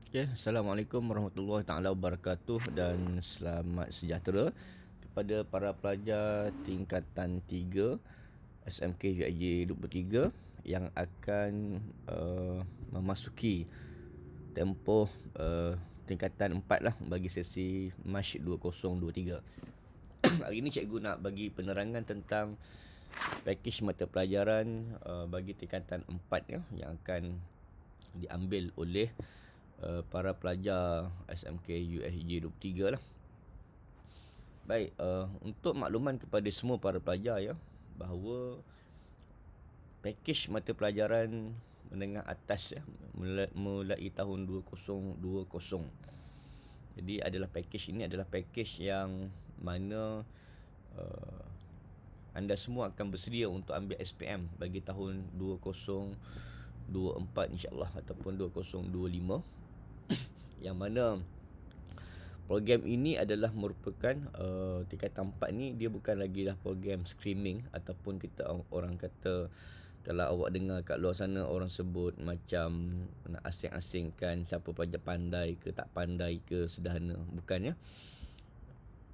Okay, Assalamualaikum warahmatullahi taala wabarakatuh dan selamat sejahtera kepada para pelajar tingkatan 3 SMK UIJ 23 yang akan memasuki tempoh tingkatan 4 lah bagi sesi Mac 2023. Hari ini cikgu nak bagi penerangan tentang pakej mata pelajaran bagi tingkatan 4 ya, yang akan diambil oleh para pelajar SMK USJ 23 lah. Baik, untuk makluman kepada semua para pelajar ya, bahawa pakej mata pelajaran menengah atas ya, mulai tahun 2020. Jadi pakej ini adalah pakej yang mana anda semua akan bersedia untuk ambil SPM bagi tahun 2024 insya-Allah ataupun 2025. Yang mana program ini adalah merupakan tingkatan 4 ni, dia bukan lagi dah program screening ataupun kita orang kata, kalau awak dengar kat luar sana orang sebut macam nak asing-asingkan siapa pelajar pandai ke tak pandai ke sederhana. Bukan ya.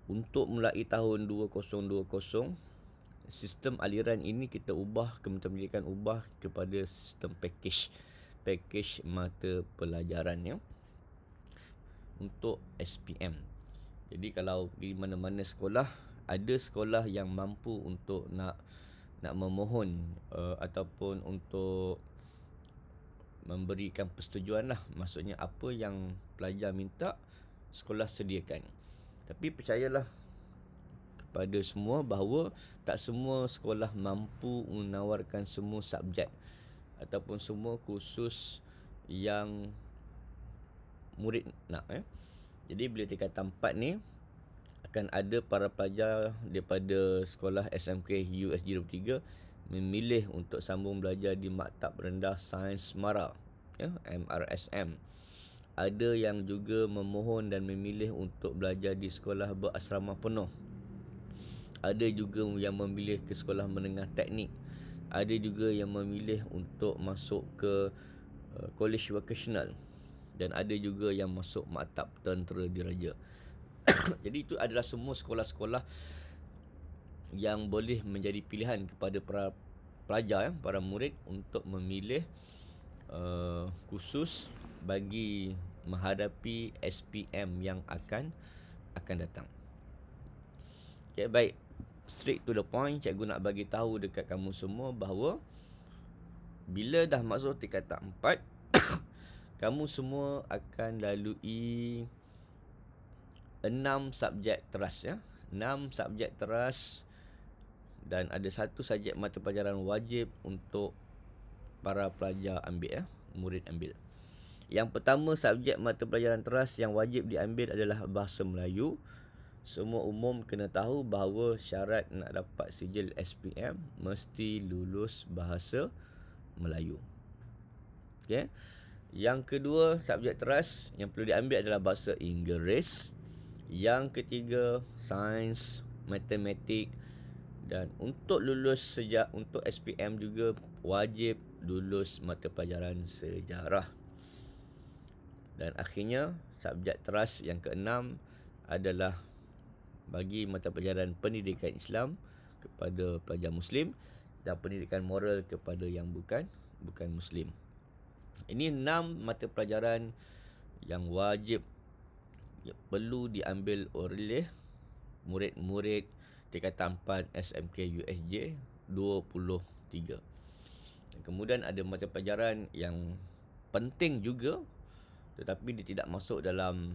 Untuk mulai tahun 2020, sistem aliran ini kita ubah, Kementerian Pendidikan ubah kepada sistem pakej mata pelajaran ya, untuk SPM. Jadi kalau di mana-mana sekolah, ada sekolah yang mampu untuk nak memohon ataupun untuk memberikan persetujuan lah. Maksudnya apa yang pelajar minta, sekolah sediakan. Tapi percayalah kepada semua bahawa tak semua sekolah mampu menawarkan semua subjek ataupun semua kursus yang murid nak. Jadi bila tingkatan 4 ni, akan ada para pelajar daripada sekolah SMK USJ 23 memilih untuk sambung belajar di Maktab Rendah Sains Mara ya, MRSM. Ada yang juga memohon dan memilih untuk belajar di sekolah berasrama penuh. Ada juga yang memilih ke sekolah menengah teknik. Ada juga yang memilih untuk masuk ke college vocational. Dan ada juga yang masuk Maktab Tentera Diraja. Jadi itu adalah semua sekolah-sekolah yang boleh menjadi pilihan kepada para pelajar, para murid untuk memilih khusus bagi menghadapi SPM yang akan datang. Okay, baik. Straight to the point, cikgu nak bagi tahu dekat kamu semua bahawa bila dah masuk tingkatan 4, kamu semua akan lalui 6 subjek teras ya. 6 subjek teras, dan ada satu subjek mata pelajaran wajib untuk para pelajar ambil ya, murid ambil. Yang pertama, subjek mata pelajaran teras yang wajib diambil adalah Bahasa Melayu. Semua umum kena tahu bahawa syarat nak dapat sijil SPM mesti lulus Bahasa Melayu. Okay. Yang kedua, subjek teras yang perlu diambil adalah Bahasa Inggeris. Yang ketiga, Sains, Matematik. Dan untuk lulus untuk SPM juga wajib lulus mata pelajaran Sejarah. Dan akhirnya, subjek teras yang keenam adalah bagi mata pelajaran Pendidikan Islam kepada pelajar Muslim dan Pendidikan Moral kepada yang bukan Muslim. Ini 6 mata pelajaran yang wajib perlu diambil oleh murid-murid tingkatan 4 SMK USJ 23. Dan kemudian ada mata pelajaran yang penting juga tetapi dia tidak masuk dalam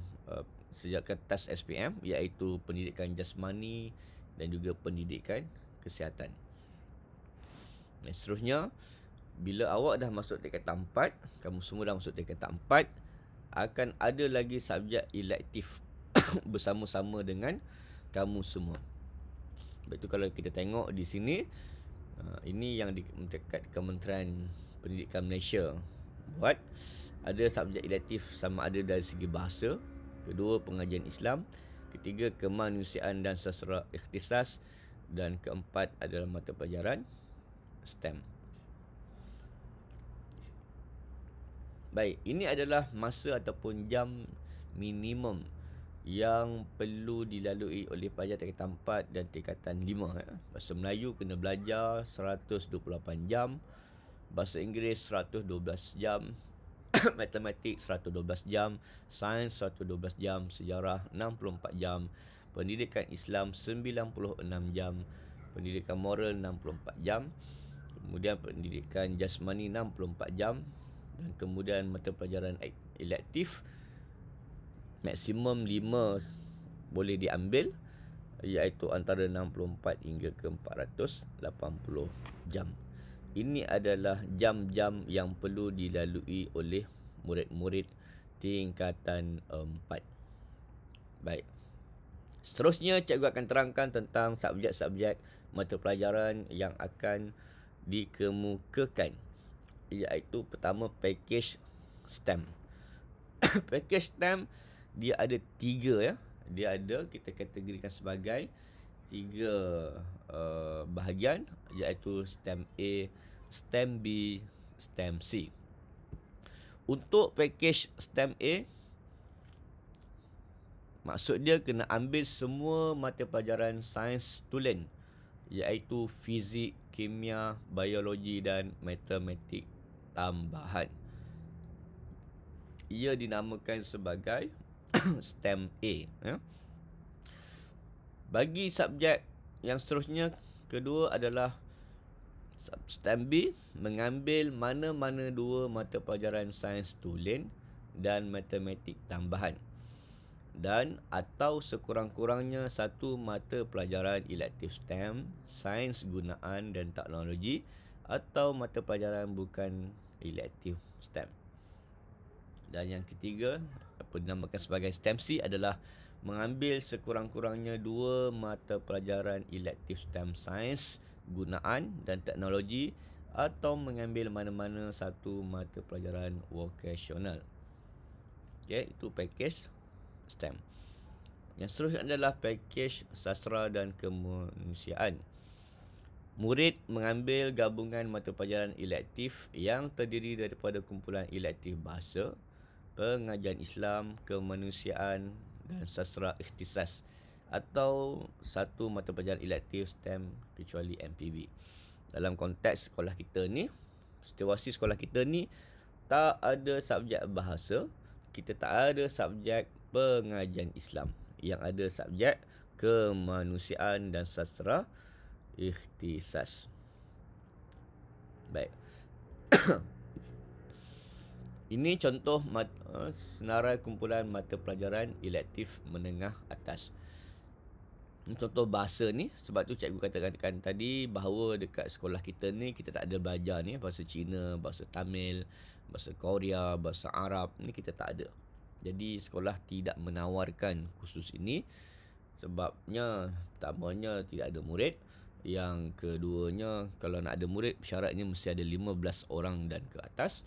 sejak kertas SPM, iaitu pendidikan jasmani dan juga pendidikan kesihatan. Dan seterusnya, bila awak dah masuk tingkatan 4, kamu semua dah masuk tingkatan 4, akan ada lagi subjek elektif bersama-sama dengan kamu semua. Sebab itu kalau kita tengok di sini, ini yang dekat Kementerian Pendidikan Malaysia buat. Ada subjek elektif sama ada dari segi bahasa, kedua pengajian Islam, ketiga kemanusiaan dan sastra ikhtisas, dan keempat adalah mata pelajaran STEM. Baik, ini adalah masa ataupun jam minimum yang perlu dilalui oleh pelajar tingkatan 4 dan tingkatan 5. Bahasa Melayu kena belajar 128 jam, bahasa Inggeris 112 jam, matematik 112 jam, sains 112 jam, sejarah 64 jam, pendidikan Islam 96 jam, pendidikan moral 64 jam, kemudian pendidikan jasmani 64 jam, dan kemudian mata pelajaran elektif maksimum 5 boleh diambil, iaitu antara 64 hingga ke 480 jam. Ini adalah jam-jam yang perlu dilalui oleh murid-murid tingkatan 4. Baik. Seterusnya, cikgu akan terangkan tentang subjek-subjek mata pelajaran yang akan dikemukakan, iaitu pertama package STEM. Package STEM dia ada 3 ya. Dia ada, kita kategorikan sebagai 3 bahagian, iaitu STEM A, STEM B, STEM C. Untuk package STEM A, maksud dia kena ambil semua mata pelajaran sains tulen, iaitu fizik, kimia, biologi dan matematik tambahan. Ia dinamakan sebagai STEM A. Ya. Bagi subjek yang seterusnya, kedua adalah STEM B, mengambil mana-mana 2 mata pelajaran sains tulen dan matematik tambahan, dan atau sekurang-kurangnya 1 mata pelajaran elektif STEM, sains gunaan dan teknologi, atau mata pelajaran bukan elektif STEM. Dan yang ketiga, apa dinamakan sebagai STEM C, adalah mengambil sekurang-kurangnya 2 mata pelajaran elektif STEM, sains gunaan dan teknologi, atau mengambil mana-mana 1 mata pelajaran vokasional. Okey, itu package STEM. Yang seterusnya adalah package sastra dan kemanusiaan. Murid mengambil gabungan mata pelajaran elektif yang terdiri daripada kumpulan elektif bahasa, pengajian Islam, kemanusiaan dan sastra ikhtisas, atau 1 mata pelajaran elektif STEM kecuali MPB. Dalam konteks sekolah kita ni, situasi sekolah kita ni, tak ada subjek bahasa, kita tak ada subjek pengajian Islam. Yang ada subjek kemanusiaan dan sastra ikhtisas. Baik. Ini contoh senarai kumpulan mata pelajaran elektif menengah atas. Ini contoh bahasa ni, sebab tu cikgu katakan tadi bahawa dekat sekolah kita ni kita tak ada belajar ni bahasa Cina, bahasa Tamil, bahasa Korea, bahasa Arab, ni kita tak ada. Jadi sekolah tidak menawarkan khusus ini, sebabnya pertamanya tidak ada murid, yang keduanya kalau nak ada murid syaratnya mesti ada 15 orang dan ke atas.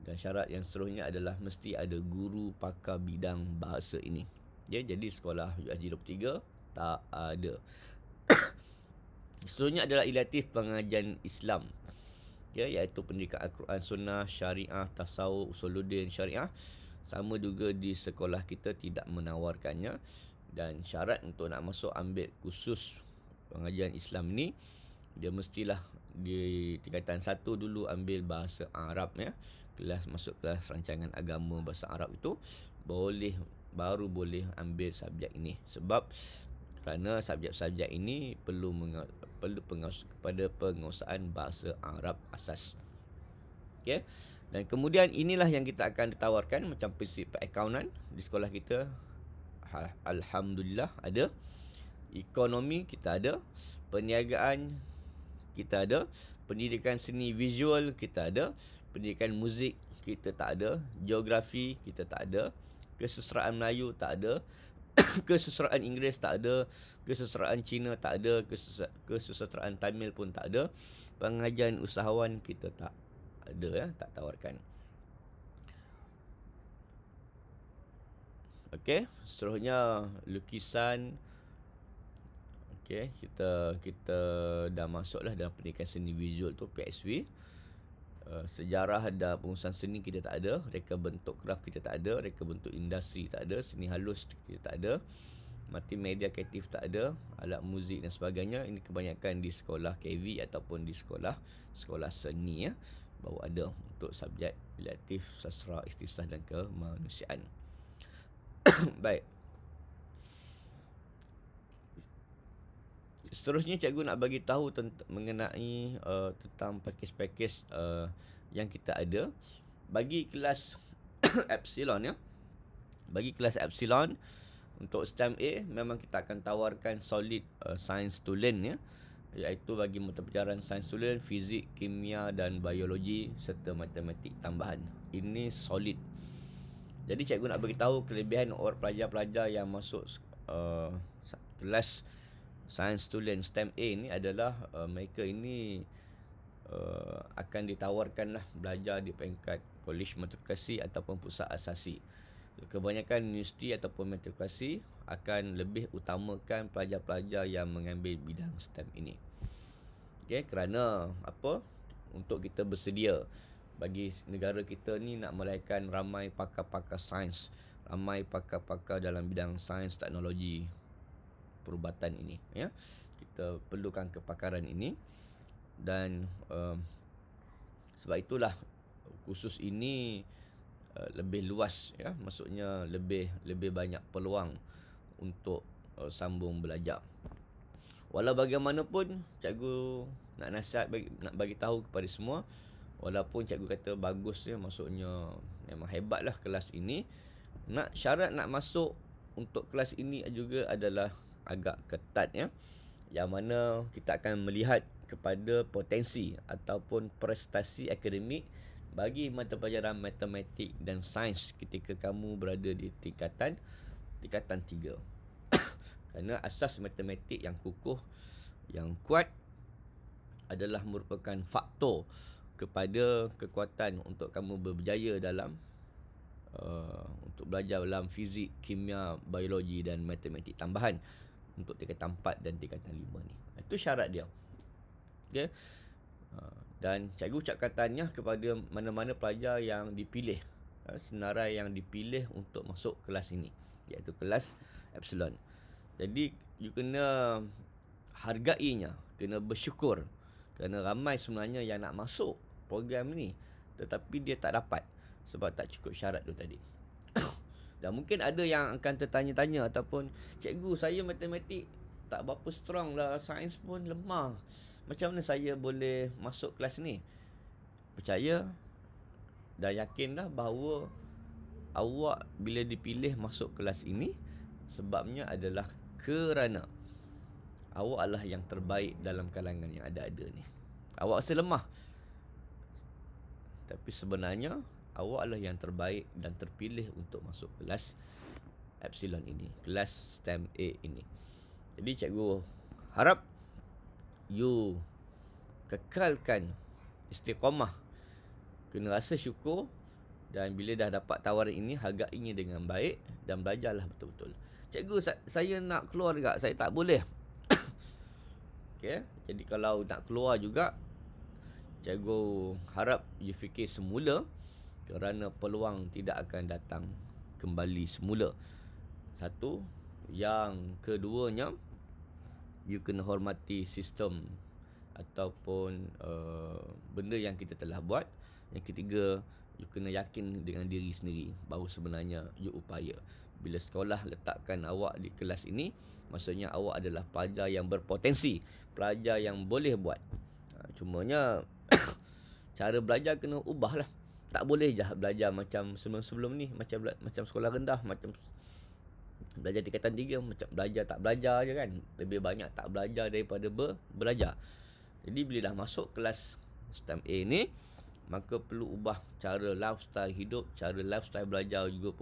Dan syarat yang seterusnya adalah mesti ada guru pakar bidang bahasa ini. Ya, jadi sekolah USG 23 tak ada. Seterusnya adalah elektif pengajian Islam. Ya, iaitu pendidikan Al-Quran, Sunnah, Syariah, Tasawuf, Usuluddin, Syariah. Sama juga di sekolah kita tidak menawarkannya. Dan syarat untuk nak masuk ambil khusus pengajian Islam ni, dia mestilah di tingkatan 1 dulu ambil bahasa Arab ya. Masuk kelas rancangan agama bahasa Arab itu baru boleh ambil subjek ini. Sebab kerana subjek-subjek ini perlu kepada penguasaan bahasa Arab asas. Okey. Dan kemudian inilah yang kita akan ditawarkan macam prinsip accountant di sekolah kita. Alhamdulillah ada. Ekonomi kita ada, perniagaan kita ada, pendidikan seni visual kita ada, pendidikan muzik kita tak ada, geografi kita tak ada, kesusastraan Melayu tak ada, kesusastraan Inggeris tak ada, kesusastraan Cina tak ada, kesusastraan Tamil pun tak ada, pengajian usahawan kita tak ada ya, tak tawarkan. Okey, seterusnya lukisan. Okey, kita dah masuklah dalam pendidikan seni visual tu, PSV. sejarah ada, pengurusan seni kita tak ada, reka bentuk craft kita tak ada, reka bentuk industri tak ada, seni halus kita tak ada, multimedia kreatif tak ada, alat muzik dan sebagainya. Ini kebanyakan di sekolah KV ataupun di sekolah seni baru ada untuk subjek elektif sastra, ikhtisas dan kemanusiaan. Baik. Seterusnya cikgu nak bagi tahu mengenai tentang pakej-pakej yang kita ada bagi kelas Epsilon Bagi kelas Epsilon untuk STEM A memang kita akan tawarkan solid science to learn iaitu bagi mata pelajaran sains to learn, fizik, kimia dan biologi serta matematik tambahan. Ini solid. Jadi cikgu nak bagi tahu kelebihan orang pelajar-pelajar yang masuk kelas Science to Learn STEM A ni adalah mereka ini akan ditawarkanlah belajar di peringkat kolej matrikulasi ataupun pusat asasi. Kebanyakan universiti ataupun matrikulasi akan lebih utamakan pelajar-pelajar yang mengambil bidang STEM ini. Kerana apa? Untuk kita bersedia bagi negara kita ni nak melahirkan ramai pakar-pakar sains, ramai pakar-pakar dalam bidang sains, teknologi, perubatan ini kita perlukan kepakaran ini dan sebab itulah kursus ini lebih luas maksudnya lebih banyak peluang untuk sambung belajar. Walau bagaimanapun cikgu nak nak bagi tahu kepada semua, walaupun cikgu kata bagus maksudnya memang hebatlah kelas ini, syarat nak masuk untuk kelas ini juga adalah agak ketat yang mana kita akan melihat kepada potensi ataupun prestasi akademik bagi mata pelajaran matematik dan sains ketika kamu berada di tingkatan 3. Kerana asas matematik yang kukuh, yang kuat adalah merupakan faktor kepada kekuatan untuk kamu berjaya dalam untuk belajar dalam fizik, kimia, biologi dan matematik tambahan untuk tingkatan 4 dan tingkatan 5 ni. Itu syarat dia. Okey. Dan cikgu ucapkan tahniah kepada mana-mana pelajar yang dipilih, senarai yang dipilih untuk masuk kelas ini, iaitu kelas Epsilon. Jadi you kena hargainya, kena bersyukur kerana ramai sebenarnya yang nak masuk program ni tetapi dia tak dapat sebab tak cukup syarat tu tadi. Dan mungkin ada yang akan tertanya-tanya ataupun, cikgu saya matematik tak berapa strong lah, sains pun lemah, macam mana saya boleh masuk kelas ni? Percaya dan yakinlah bahawa awak bila dipilih masuk kelas ini sebabnya adalah kerana awak adalah yang terbaik dalam kalangan yang ada-ada ni. Awak rasa lemah, tapi sebenarnya awak adalah yang terbaik dan terpilih untuk masuk kelas Epsilon ini, kelas STEM A ini. Jadi cikgu harap you kekalkan istiqamah, kena rasa syukur, dan bila dah dapat tawaran ini, hargainya dengan baik dan belajarlah betul-betul. Cikgu, saya nak keluar juga, saya tak boleh. Okay? Jadi kalau nak keluar juga, cikgu harap you fikir semula, kerana peluang tidak akan datang kembali semula. Satu. Yang keduanya, you kena hormati sistem ataupun benda yang kita telah buat. Yang ketiga, you kena yakin dengan diri sendiri bahawa sebenarnya you upaya. Bila sekolah letakkan awak di kelas ini, maksudnya awak adalah pelajar yang berpotensi, pelajar yang boleh buat. Cumanya cara belajar kena ubah lah. Tak boleh je belajar macam sebelum-sebelum ni, macam sekolah rendah, macam belajar tingkatan 3, macam belajar tak belajar je kan. Lebih banyak tak belajar daripada belajar. Jadi bila dah masuk kelas STEM A ni, maka perlu ubah cara lifestyle hidup, cara lifestyle belajar juga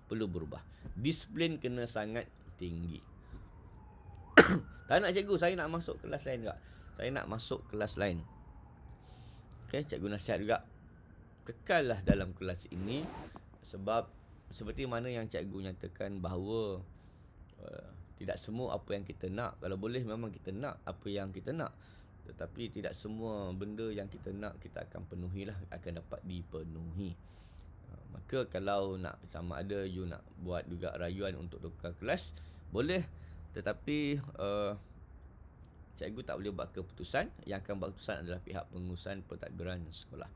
perlu berubah. Disiplin kena sangat tinggi. Tak nak cikgu, saya nak masuk kelas lain juga. Saya nak masuk kelas lain. Okay, cikgu nasihat juga, kekallah dalam kelas ini, sebab seperti mana yang cikgu nyatakan bahawa tidak semua apa yang kita nak. Kalau boleh memang kita nak apa yang kita nak, Tetapi tidak semua benda yang kita nak kita akan penuhilah, akan dapat dipenuhi. Maka kalau nak, sama ada you nak buat juga rayuan untuk tukar kelas, boleh. Tetapi cikgu tak boleh buat keputusan. Yang akan buat keputusan adalah pihak pengurusan pentadbiran sekolah.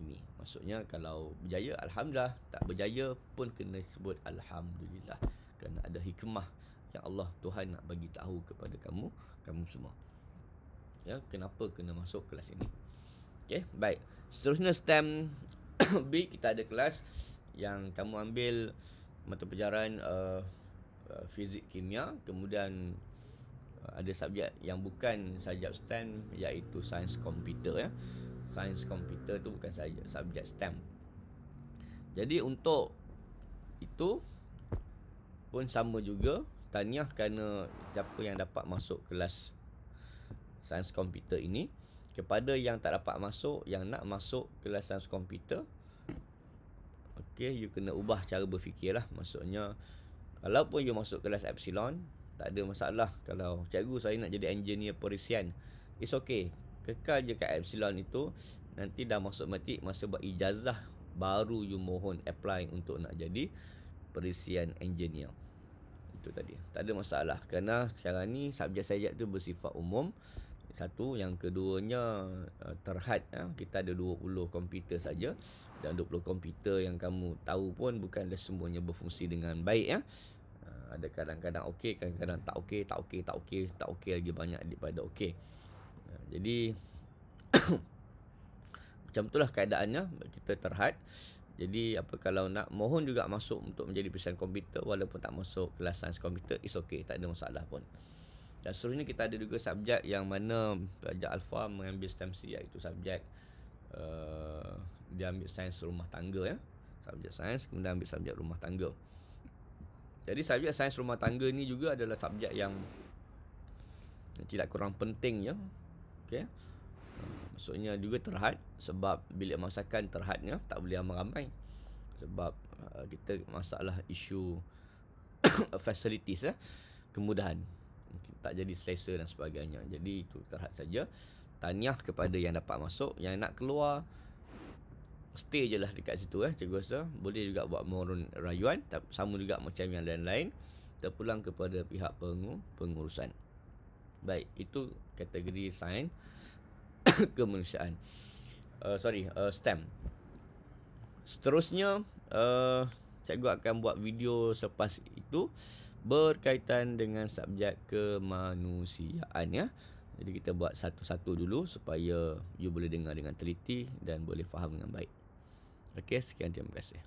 Ini maksudnya kalau berjaya, Alhamdulillah. Tak berjaya pun kena sebut Alhamdulillah. Kerana ada hikmah yang Allah Tuhan nak bagi tahu kepada kamu semua. Ya, kenapa kena masuk kelas ini. Okey, baik. Seterusnya STEM B, kita ada kelas yang kamu ambil mata pelajaran fizik, kimia, kemudian ada subjek yang bukan subjek STEM, iaitu sains komputer ya. Sains komputer tu bukan saja subjek STEM. Jadi untuk itu pun sama juga, tahniah kerana siapa yang dapat masuk kelas sains komputer ini. Kepada yang tak dapat masuk, yang nak masuk kelas sains komputer, okey, you kena ubah cara berfikir lah. Maksudnya, kalaupun you masuk kelas Epsilon, tak ada masalah. Kalau cikgu saya nak jadi engineer perisian, it's okay. Kekal je kat Epsilon itu. Nanti dah masuk matik, masa buat ijazah, baru you mohon apply untuk nak jadi perisian engineer. Itu tadi. Tak ada masalah. Kerana sekarang ni subjek-subjek tu bersifat umum. Satu, yang keduanya terhad. Kita ada 20 komputer saja, dan 20 komputer yang kamu tahu pun bukanlah semuanya berfungsi dengan baik ya. Ada kadang-kadang okey, kadang-kadang tak okey, tak okey lagi banyak daripada okey. Jadi macam itulah keadaannya, kita terhad. Jadi apa, kalau nak mohon juga masuk untuk menjadi perisian komputer walaupun tak masuk kelas sains komputer, is okey, tak ada masalah pun. Dan seterusnya kita ada juga subjek yang mana pelajar Alpha mengambil STEM C, iaitu subjek dia ambil sains rumah tangga ya. Subjek sains, kemudian ambil subjek rumah tangga. Jadi subjek sains rumah tangga ni juga adalah subjek yang tidak kurang penting ya. Okey. Maksudnya juga terhad, sebab bilik masakan terhadnya tak boleh ramai-ramai. Sebab kita masalah isu facilities ya, kemudahan. Tak jadi selesa dan sebagainya. Jadi itu terhad saja. Tahniah kepada yang dapat masuk. Yang nak keluar, stay je lah dekat situ cikgu rasa. Boleh juga buat mohon rayuan, sama juga macam yang lain-lain. Terpulang kepada pihak pengurusan. Baik, itu kategori sains kemanusiaan. STEM. Seterusnya cikgu akan buat video selepas itu berkaitan dengan subjek kemanusiaan ya. Jadi kita buat satu-satu dulu supaya you boleh dengar dengan teliti dan boleh faham dengan baik. Okey, sekian, terima kasih.